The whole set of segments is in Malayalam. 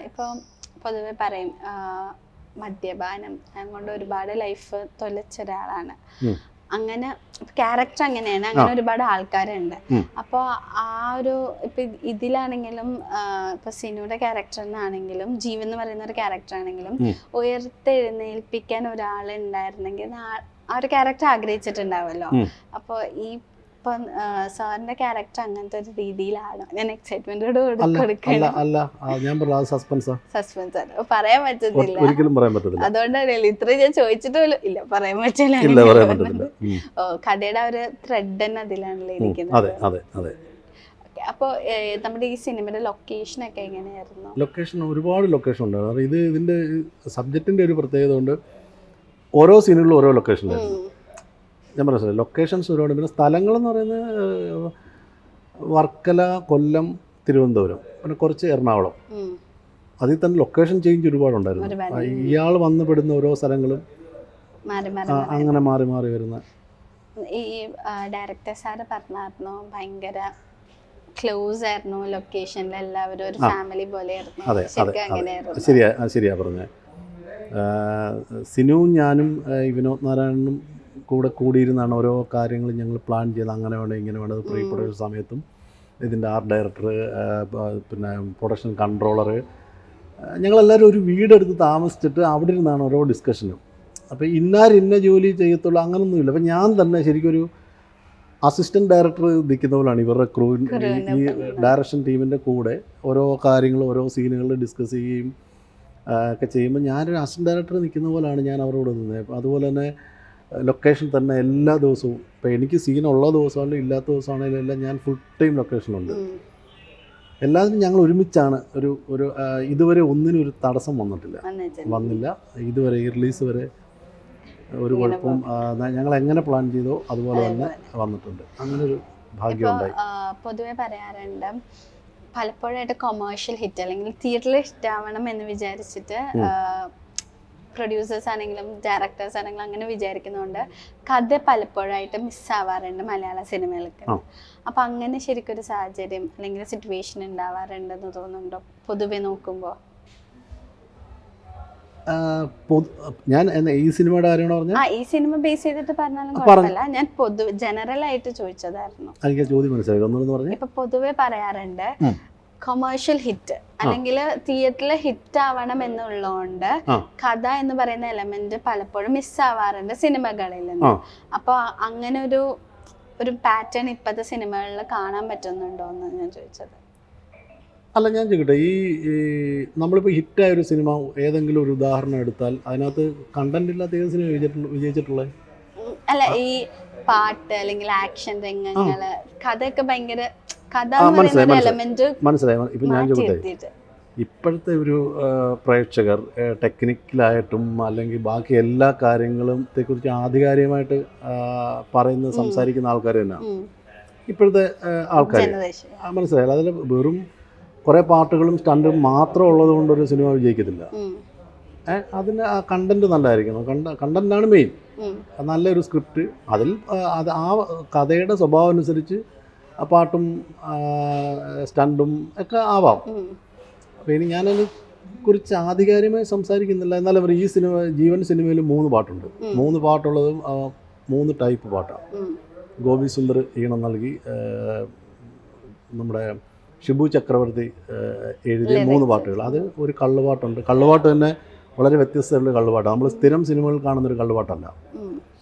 ഇപ്പം പൊതുവെ പറയും മദ്യപാനം കൊണ്ട് ഒരുപാട് ലൈഫ് തൊലച്ച ഒരാളാണ്. അങ്ങനെ ക്യാരക്ടർ അങ്ങനെയാണ്, അങ്ങനെ ഒരുപാട് ആൾക്കാരുണ്ട്. അപ്പോൾ ആ ഒരു ഇപ്പൊ ഇതിലാണെങ്കിലും ഇപ്പൊ സിനുയുടെ ക്യാരക്ടറിനാണെങ്കിലും ജീവൻ എന്ന് പറയുന്ന ഒരു ക്യാരക്ടർ ആണെങ്കിലും ഉയർത്തെഴുന്നേൽപ്പിക്കാൻ ഒരാൾ ഉണ്ടായിരുന്നെങ്കിൽ ആ ഒരു ക്യാരക്ടർ ആഗ്രഹിച്ചിട്ടുണ്ടാവുമല്ലോ. അപ്പോൾ ഈ ഇപ്പം സാറിന്റെ ക്യാരക്ടർ അങ്ങനത്തെ ഒരു രീതിയിലാണ്. ഞാൻ എക്സൈറ്റ്മെന്റോട് സസ്പെൻസ് പറയാൻ പറ്റത്തില്ല. അതുകൊണ്ടാണല്ലോ ഇത്രയും ഞാൻ ചോദിച്ചിട്ട് ഇല്ല പറയാൻ പറ്റില്ല. കഥയുടെ ഒരു ത്രെഡ് തന്നെ അതിലാണല്ലോ ഇരിക്കുന്നത്. അപ്പോൾ നമ്മുടെ ഈ സിനിമയുടെ ലൊക്കേഷൻ ഒക്കെ എങ്ങനെയായിരുന്നു? ലൊക്കേഷൻ ഒരുപാട് ലൊക്കേഷൻ ഉണ്ടായിരുന്നു. ഇതിന്റെ സബ്ജക്റ്റിന്റെ ഒരു പ്രത്യേകത കൊണ്ട് ഓരോ സീനുകളിലും ഓരോ ലൊക്കേഷനിലായിരുന്നു. ഞാൻ മനസ്സിലായി ലൊക്കേഷൻസ് ഒരുപാട്. പിന്നെ സ്ഥലങ്ങളെന്ന് പറയുന്നത് വർക്കല, കൊല്ലം, തിരുവനന്തപുരം, പിന്നെ കുറച്ച് എറണാകുളം. അതിൽ തന്നെ ലൊക്കേഷൻ ചേഞ്ച് ഒരുപാടുണ്ടായിരുന്നു. ഇയാൾ വന്ന് പെടുന്ന ഓരോ സ്ഥലങ്ങളും അങ്ങനെ മാറി മാറി വരുന്ന. ഈ ഡയറക്ടർ സാറ് പറഞ്ഞായിരുന്നു ഭയങ്കര ക്ലോസ് ആയിരുന്നു ലൊക്കേഷനിൽ, എല്ലാവരും ഒരു ഫാമിലി പോലെയായിരുന്നു. അതെ, ശരിയാ പറഞ്ഞത്. സിനുവും ഞാനും വിനോദ് നാരായണനും കൂടിയിരുന്നാണ് ഓരോ കാര്യങ്ങളും ഞങ്ങൾ പ്ലാൻ ചെയ്ത് അങ്ങനെ വേണം ഇങ്ങനെ വേണ്ടത്. പ്രീ പ്രൊഡക്ഷൻ സമയത്തും ഇതിൻ്റെ ആർട്ട് ഡയറക്ടർ, പിന്നെ പ്രൊഡക്ഷൻ കൺട്രോളർ, ഞങ്ങളെല്ലാവരും ഒരു വീടെടുത്ത് താമസിച്ചിട്ട് അവിടെ ഇരുന്നാണ് ഓരോ ഡിസ്കഷനും. അപ്പോൾ ഇന്ന ജോലി ചെയ്യത്തുള്ളൂ അങ്ങനൊന്നുമില്ല. അപ്പോൾ ഞാൻ തന്നെ ശരിക്കും ഒരു അസിസ്റ്റൻറ്റ് ഡയറക്ടർ നിൽക്കുന്ന പോലെയാണ് ഇവരുടെ ഈ ഡയറക്ഷൻ ടീമിൻ്റെ കൂടെ ഓരോ കാര്യങ്ങളും ഓരോ സീനുകൾ ഡിസ്കസ് ചെയ്യുകയും ഒക്കെ ചെയ്യുമ്പോൾ ഞാനൊരു അസിസ്റ്റൻറ്റ് ഡയറക്ടർ നിൽക്കുന്ന പോലെയാണ് ഞാൻ അവരോട് നിന്നത്. അപ്പോൾ അതുപോലെ തന്നെ ലൊക്കേഷൻ തന്നെ എല്ലാ ദിവസവും, ഇപ്പോൾ എനിക്ക് സീനുള്ള ദിവസമാണെങ്കിലും ഇല്ലാത്ത ദിവസമാണെങ്കിലും എല്ലാം ഞാൻ ഫുൾ ടൈം ലൊക്കേഷനുണ്ട്. എല്ലാത്തിനും ഞങ്ങൾ ഒരുമിച്ചാണ്. ഒരു ഇതുവരെ ഒന്നിനും ഒരു തടസ്സം വന്നില്ല ഇതുവരെ. ഈ റിലീസ് വരെ ഒരു കുഴപ്പവും ഞങ്ങൾ എങ്ങനെ പ്ലാൻ ചെയ്തോ അതുപോലെ തന്നെ വന്നിട്ടുണ്ട്. അങ്ങനൊരു ഭാഗ്യം ഉണ്ടായി. പൊതുവെ പറയാറുണ്ട് പലപ്പോഴായിട്ട് കൊമേഴ്ഷ്യൽ ഹിറ്റ് അല്ലെങ്കിൽ തിയേറ്ററിൽ ഹിറ്റ് ആവണം എന്ന് വിചാരിച്ചിട്ട് പ്രൊഡ്യൂസേഴ്സ് ആണെങ്കിലും ഡയറക്ടേഴ്സ് ആണെങ്കിലും അങ്ങനെ വിചാരിക്കുന്നതുകൊണ്ട് കഥ പലപ്പോഴായിട്ട് മിസ്സാവാറുണ്ട് മലയാള സിനിമകൾക്ക്. അപ്പം അങ്ങനെ ശരിക്കൊരു സാഹചര്യം അല്ലെങ്കിൽ സിറ്റുവേഷൻ ഉണ്ടാവാറുണ്ടെന്ന് തോന്നുന്നുണ്ടോ പൊതുവെ നോക്കുമ്പോൾ? ഞാൻ ഈ സിനിമയുടെ കാര്യമാണോ പറഞ്ഞത്? ഈ സിനിമ ബേസ് ചെയ്തിട്ട് പറഞ്ഞാലും കുഴപ്പമില്ല. ഞാൻ ജനറൽ ആയിട്ട് ചോദിച്ചതായിരുന്നു. ചോദ്യം മനസ്സിലായി. ഇപ്പൊ പൊതുവെ പറയാറുണ്ട് കൊമേഴ്ഷ്യൽ ഹിറ്റ് അല്ലെങ്കിൽ തിയേറ്ററിൽ ഹിറ്റ് ആവണം എന്നുള്ളതുകൊണ്ട് കഥ എന്ന് പറയുന്ന എലമെന്റ് പലപ്പോഴും മിസ്സാവാറുണ്ട് സിനിമകളിൽ നിന്ന്. അപ്പൊ അങ്ങനെ ഒരു പാറ്റേൺ ഇപ്പോഴത്തെ സിനിമകളിൽ കാണാൻ പറ്റുന്നുണ്ടോ എന്ന് ഞാൻ ചോദിച്ചത്. അല്ല, ഞാൻ ചോദിക്കട്ടെ, ഈ നമ്മളിപ്പോൾ ഹിറ്റായ ഒരു സിനിമ ഏതെങ്കിലും ഒരു ഉദാഹരണം എടുത്താൽ അതിനകത്ത് കണ്ടന്റ് ഇല്ലാത്ത ഏത് സിനിമ വിജയിച്ചിട്ടുള്ളത്? അല്ല, ഈ പാട്ട് അല്ലെങ്കിൽ ആക്ഷൻ രംഗങ്ങള് കഥയൊക്കെ ഭയങ്കര മനസ്സിലായി. ഇപ്പം ഞാൻ ചോദിക്കട്ടെ, ഇപ്പോഴത്തെ ഒരു പ്രേക്ഷകർ ടെക്നിക്കലായിട്ടും അല്ലെങ്കിൽ ബാക്കി എല്ലാ കാര്യങ്ങളെക്കുറിച്ച് ആധികാരികമായിട്ട് സംസാരിക്കുന്ന ആൾക്കാർ തന്നെയാണ് ഇപ്പോഴത്തെ ആൾക്കാർ. മനസ്സിലായി. അതിൽ വെറും കുറേ പാട്ടുകളും സ്റ്റണ്ടും മാത്രം ഉള്ളത് കൊണ്ടൊരു സിനിമ വിജയിക്കത്തില്ല. അതിന് ആ കണ്ടന്റ് നല്ലതായിരിക്കണം. കണ്ടന്റാണ് മെയിൻ. നല്ലൊരു സ്ക്രിപ്റ്റ്, അതിൽ ആ കഥയുടെ സ്വഭാവം അനുസരിച്ച് ആ പാട്ടും സ്റ്റണ്ടും ഒക്കെ ആവാം. അപ്പോൾ ഇനി ഞാനതിനെ കുറിച്ച് ആധികാരികമായി സംസാരിക്കുന്നില്ല. എന്നാലും പറയും, ഈ ജീവൻ സിനിമയിൽ 3 പാട്ടുണ്ട്. 3 പാട്ടുള്ളതും 3 ടൈപ്പ് പാട്ടാണ്. ഗോപി സുന്ദർ ഈണം നൽകി നമ്മുടെ ഷിബു ചക്രവർത്തി എഴുതിയ 3 പാട്ടുകൾ. അത് ഒരു കള്ളുപാട്ടുണ്ട്. കള്ളുപാട്ട് തന്നെ വളരെ വ്യത്യസ്തമുള്ള കള്ളുപാട്ടാണ്. നമ്മൾ സ്ഥിരം സിനിമകളിൽ കാണുന്നൊരു കള്ളുപാട്ടല്ല.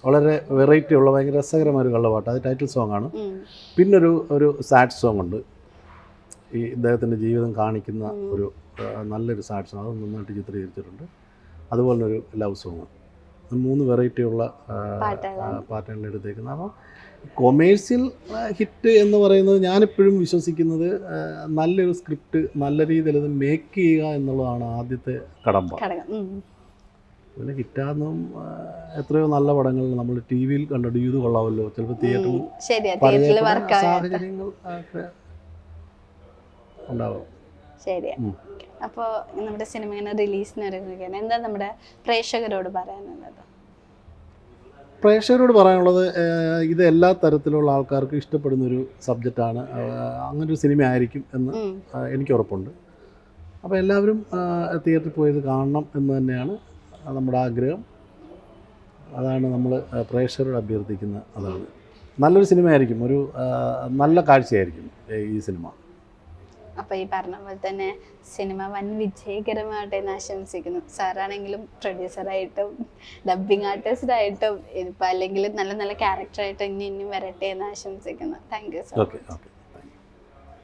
വളരെ വെറൈറ്റി ഉള്ള ഭയങ്കര രസകരമായ ഒരു കള്ളുപാട്ട്. അത് ടൈറ്റിൽ സോങ്ങാണ്. പിന്നെ ഒരു സാഡ് സോങ് ഉണ്ട്. ഈ ഇദ്ദേഹത്തിൻ്റെ ജീവിതം കാണിക്കുന്ന ഒരു നല്ലൊരു സാഡ് സോങ്. അത് നന്നായിട്ട് ചിത്രീകരിച്ചിട്ടുണ്ട്. അതുപോലെ ഒരു ലവ് സോങ്. 3 വെറൈറ്റി ഉള്ള പാട്ടുകളിൽ എടുത്തേക്കുന്നത്. അപ്പോൾ കൊമേഴ്സ്യൽ ഹിറ്റ് എന്ന് പറയുന്നത് ഞാനെപ്പോഴും വിശ്വസിക്കുന്നത് നല്ലൊരു സ്ക്രിപ്റ്റ് നല്ല രീതിയിൽ അത് മേക്ക് ചെയ്യുക എന്നുള്ളതാണ് ആദ്യത്തെ കടമ്പ. പിന്നെ ഹിറ്റാകുന്നതും എത്രയോ നല്ല പടങ്ങൾ നമ്മൾ ടി വിയിൽ കണ്ടിട്ട് ഇത് കൊള്ളാമല്ലോ, ചിലപ്പോൾ തിയേറ്ററിൽ സാഹചര്യങ്ങൾ ഒക്കെ ഉണ്ടാവും. ശരിയാ. അപ്പോൾ നമ്മുടെ സിനിമ ഇങ്ങനെ റിലീസിന് ഒരുങ്ങുകയാണ്. എന്താ നമ്മുടെ പ്രേക്ഷകരോട് പറയാനുള്ളത്? പ്രേക്ഷകരോട് പറയാനുള്ളത്, ഇത് എല്ലാ തരത്തിലുള്ള ആൾക്കാർക്കും ഇഷ്ടപ്പെടുന്നൊരു സബ്ജക്റ്റാണ്. അങ്ങനൊരു സിനിമ ആയിരിക്കും എന്ന് എനിക്ക് ഉറപ്പുണ്ട്. അപ്പോൾ എല്ലാവരും തിയേറ്ററിൽ പോയത് കാണണം എന്ന് തന്നെയാണ് നമ്മുടെ ആഗ്രഹം. അതാണ് നമ്മൾ പ്രേക്ഷകരോട് അഭ്യർത്ഥിക്കുന്ന അതാണ്. നല്ലൊരു സിനിമയായിരിക്കും, ഒരു നല്ല കാഴ്ചയായിരിക്കും ഈ സിനിമ. അപ്പോൾ ഈ പറഞ്ഞ പോലെ തന്നെ സിനിമ വൻ വിജയകരമാവട്ടെ എന്ന് ആശംസിക്കുന്നു. സാറാണെങ്കിലും പ്രൊഡ്യൂസറായിട്ടും ഡബ്ബിംഗ് ആർട്ടിസ്റ്റായിട്ടും ഇതിപ്പോൾ അല്ലെങ്കിൽ നല്ല നല്ല ക്യാരക്ടറായിട്ടും ഇനിയും വരട്ടെ എന്ന് ആശംസിക്കുന്നു. Thank you sir. ഓക്കെ.